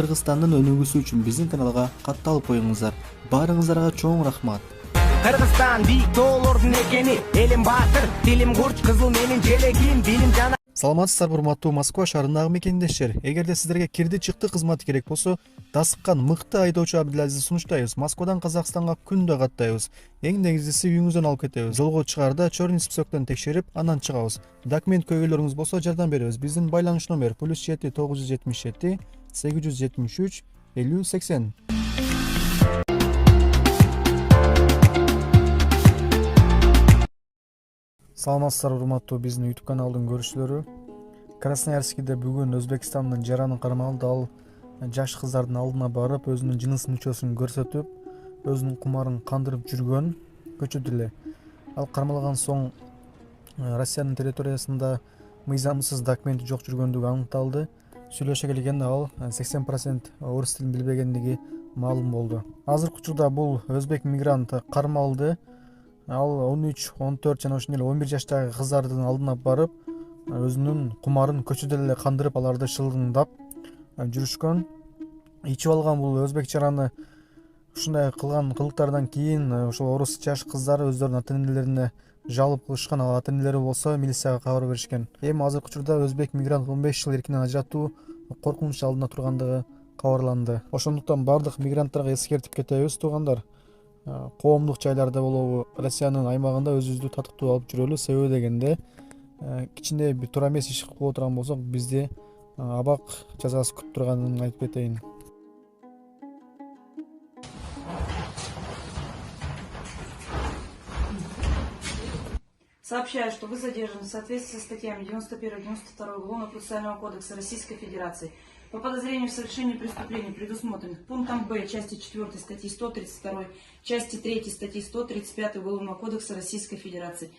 Кыргызстандын өнүгүүсү үчүн биздин каналга катталып коюңуздар. Баарыңыздарга чоң рахмат. Кыргызстан бийик тоолордун экени, элим баатыр, тилим курч, кызыл менин желегим, билим жана. Саламатсыздарбы урматтуу Москва шаарындагы мекендештер. Эгерде сиздерге кирди чыкты кызматы керек болсо, дасыккан мыкты айдоочу Абдилазизди сунуштайбыз. Москвадан Казакстанга күндө каттайбыз. Эң негизгиси үйүңүздөн алып кетебиз. Жолго чыгаарда чорный списоктон текшерип, анан чыгабыз. Документ көйгөйлөрүңүз болсо жардам беребиз. Биздин байланыш номер +7 977 873 50 80. Саламатсыздар урматтуу биздин YouTube каналдын көрүүчүлөрү. Красноярскиде бүгүн Өзбекстандын жаранын кармалды. Ал жаш кыздардын алдына барып, өзүнүн жыныс мүчөсүн көрсөтүп, өзүнүн кумарын кандырып жүргөн көчөдө эле. Ал кармалган соң Россиянын территориясында мыйзамсыз документи жок жүргөндүгү аныкталды. Сүйлөшө келгенде ал 80% орус тилин билбегендиги маалым болду. Азыркы учурда бул өзбек мигрант кармалды. Ал 13, 14 жана ошондой эле 11 жаштагы кыздардын алдына барып, өзүнүн кумарын көчөдө эле кандырып, аларды шылдыңдап жүрүшкөн. Ичип алган бул өзбек жараны ушундай кылган кылыктардан кийин ошол орус жаш кыздар өздөрүнүн ата-энелерине жалоба кылышкан. Ал ата-энелери болсо милицияга кабар беришкен. Эми азыркы учурда өзбек мигрант 15 жыл эркинен ажыратуу коркунуч алдында тургандыгы кабарланды. Ошондуктан бардык мигранттарга эскертип кетебиз, туугандар. Коомдук жайларда болобу, Россиянын аймагында өзүбүздү татыктуу алып жүрөлү. Себеби дегенде кичине бир туура эмес иш кылып отурган болсок, бизди абак жазасы күтүп турганын айтып кетейин. Сообщаю, что вы задержаны в соответствии со статьями 91-92 Уголовно-процессуального кодекса Российской Федерации по подозрению в совершении преступлений, предусмотренных пунктом Б части 4 статьи 132, части 3 статьи 135 Уголовного кодекса Российской Федерации.